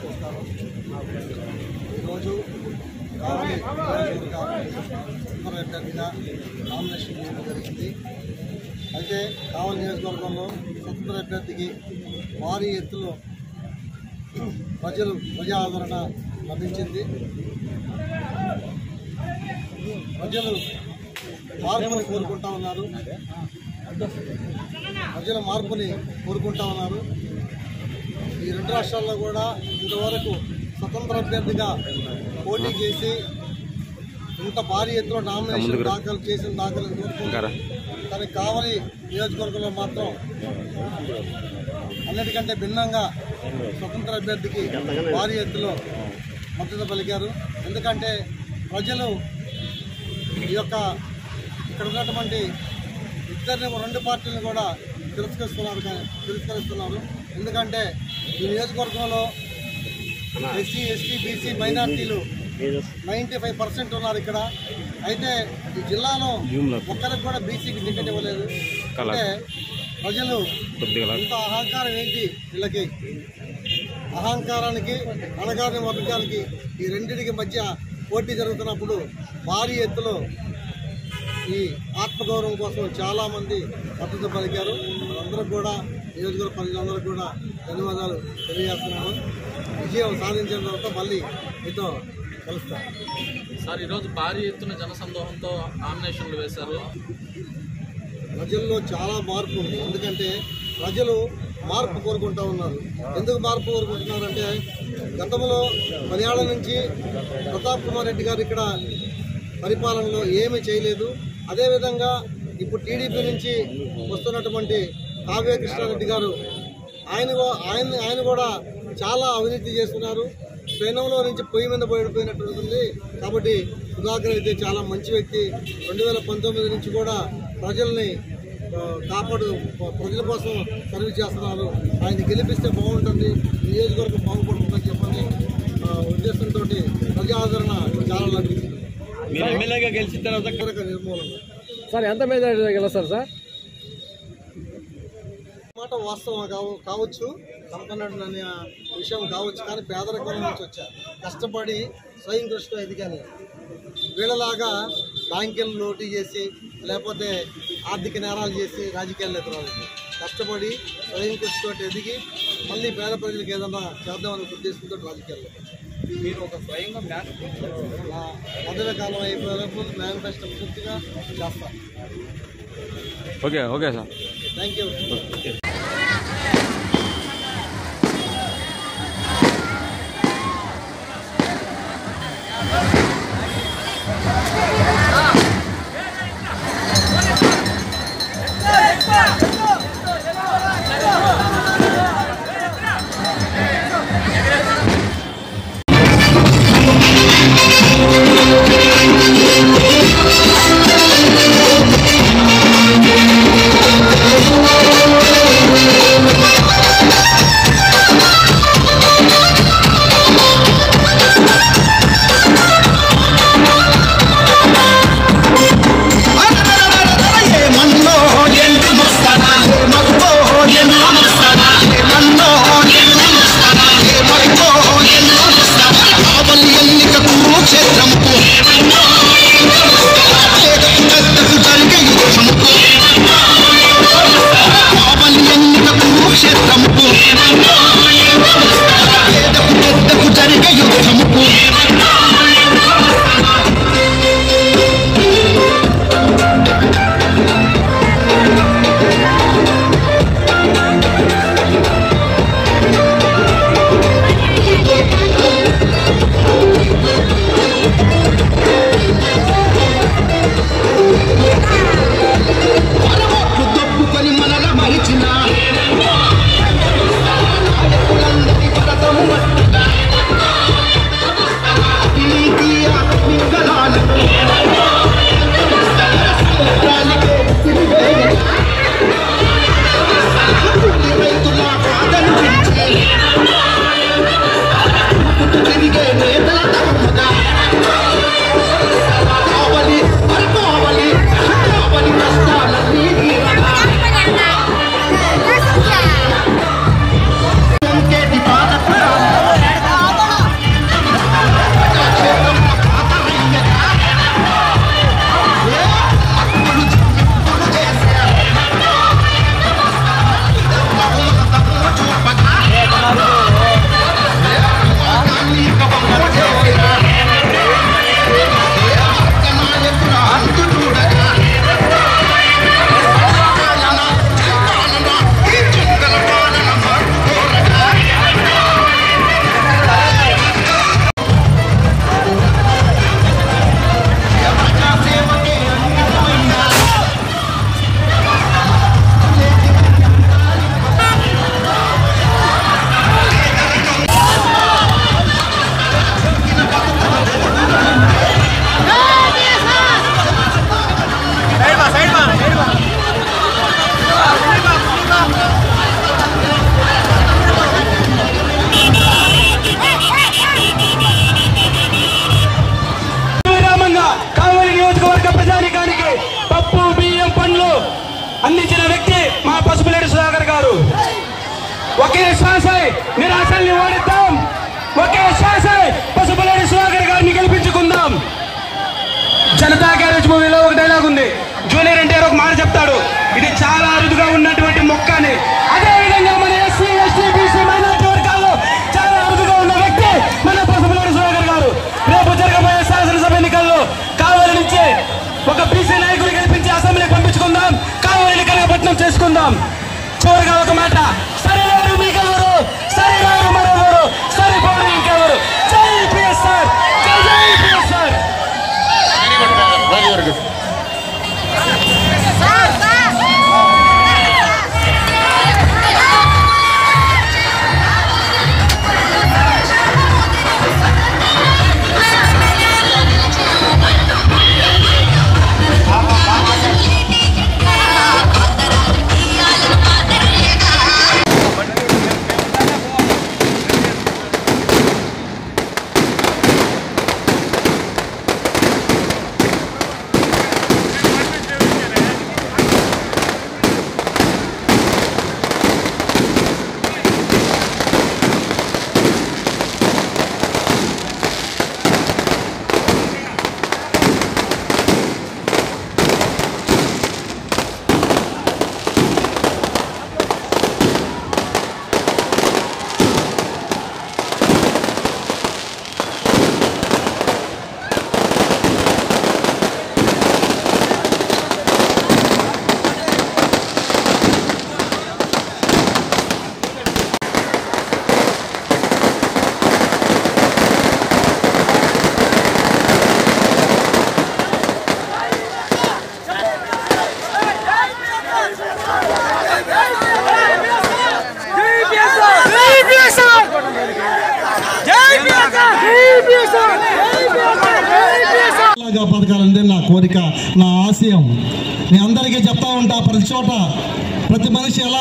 తెలియజేస్తాను. ఈరోజు కావలి అభ్యర్థిగా నామినేషన్ చేయడం జరిగింది. అయితే కావలి నియోజకవర్గంలో స్వతంత్ర అభ్యర్థికి భారీ ఎత్తులో ప్రజా ఆదరణ లభించింది. ప్రజలు మార్పుని కోరుకుంటా ఉన్నారు. ఈ రెండు రాష్ట్రాల్లో కూడా ఇంతవరకు స్వతంత్ర అభ్యర్థిగా పోటీ చేసి ఇంత భారీ ఎత్తులో నామినేషన్ దాఖలు కోరుకుంటారు. కానీ కావలి నియోజకవర్గంలో మాత్రం అన్నిటికంటే భిన్నంగా స్వతంత్ర అభ్యర్థికి భారీ ఎత్తులో మద్దతు పలికారు. ఎందుకంటే ప్రజలు ఇక్కడ ఉన్నటువంటి రెండు పార్టీలను కూడా తిరస్కరిస్తున్నారు. ఎందుకంటే ఈ నియోజకవర్గంలో ఎస్సీ, ఎస్టీ, బీసీ, మైనార్టీలు 95% ఉన్నారు ఇక్కడ. అయితే ఈ జిల్లాలో ఒక్కరికి కూడా బీసీకి టికెట్ ఇవ్వలేదు. అంటే ప్రజలు ఇంత అహంకారం ఏంటి వీళ్ళకి? అహంకారానికి, అణగారిన వర్గానికి ఈ రెండింటికి మధ్య పోటీ జరుగుతున్నప్పుడు భారీ ఎత్తులో ఈ ఆత్మగౌరవం కోసం చాలామంది మద్దతు పలికారు. అందరూ కూడా నియోజకవర్గ ప్రజలందరూ కూడా ధన్యవాదాలు తెలియజేస్తున్నాను. విజయం సాధించిన తర్వాత మళ్ళీ మీతో కలుస్తాను. సార్, ఈరోజు భారీ ఎత్తున జనసందోహంతో నామినేషన్లు వేశారు. ప్రజల్లో చాలా మార్పు ఉంది. ఎందుకంటే ప్రజలు మార్పు కోరుకుంటా ఉన్నారు. ఎందుకు మార్పు కోరుకుంటున్నారంటే గతంలో 10 ఏళ్ల నుంచి ప్రతాప్ కుమార్ రెడ్డి గారు ఇక్కడ పరిపాలనలో ఏమీ చేయలేదు. అదేవిధంగా ఇప్పుడు టీడీపీ నుంచి వస్తున్నటువంటి కావ్య కృష్ణారెడ్డి గారు ఆయన కూడా చాలా అవినీతి చేస్తున్నారు. పెనంలో నుంచి పొయ్యి మీద పోయినట్టుంది. కాబట్టి సుధాకర్ అయితే చాలా మంచి వ్యక్తి. 2019 నుంచి కూడా ప్రజల్ని ప్రజల కోసం సర్వీస్ చేస్తున్నారు. ఆయన గెలిపిస్తే బాగుంటుంది, నియోజకవర్గం బాగుపడుతుందని చెప్పని ఉద్దేశంతో ప్రజా ఆదరణ చాలా లభించింది. ఎమ్మెల్యేగా గెలిచిన తర్వాత నిర్మూలన సార్ ఎంత మెజారిటీ గెలుస్తారు సార్? మాట వాస్తవం కావచ్చు, సంపన్నుడు అనే విషయం కావచ్చు. కానీ పేదరికం నుంచి వచ్చా కష్టపడి స్వయం కృషితో ఎదిగాను. వీళ్ళలాగా బ్యాంకులు లోటీ చేసి లేకపోతే ఆర్థిక నేరాలు చేసి రాజకీయాల్లో ఎదురాలి. కష్టపడి స్వయం కృషితో ఎదిగి మళ్ళీ పేద ప్రజలకు ఏదన్నా చేద్దామనే ఉద్దేశంతో రాజకీయాల్లో మీరు ఒక స్వయంగా పదవి కాలం అయిపోయినప్పుడు మేనిఫెస్టో పూర్తిగా చేస్తాను. Okay sir, thank you. చాలా అరుదుగా ఉన్నటువంటి మొక్కని. అదేవిధంగా మన ఎస్సీ ఎస్టీ బీసీ మైనార్టీ వర్గాల్లో చాలా అరుదుగా ఉన్న వ్యక్తి మన పసుపులేని సుధాకర్ గారు. రేపు జరగబోయే శాసనసభ ఎన్నికల్లో కావలి నుంచి ఒక బీసీ నాయకుడు గెలిపించి అసెంబ్లీకి పంపించుకుందాం, కావలిని కనకపట్నం చేసుకుందాం. చివరిగా ఒక మాట, సరిలేరు మీకెవరు, సరిలేరు మరెవరు, సరిపోరు ఇంకెవరు. జై పిఎస్ఆర్, జై జై పిఎస్ఆర్. బతకాలంటే నా కోరిక, నా ఆశయం. నేను అందరికీ చెప్తా ఉంటా, ప్రతి చోట ప్రతి మనిషి ఎలా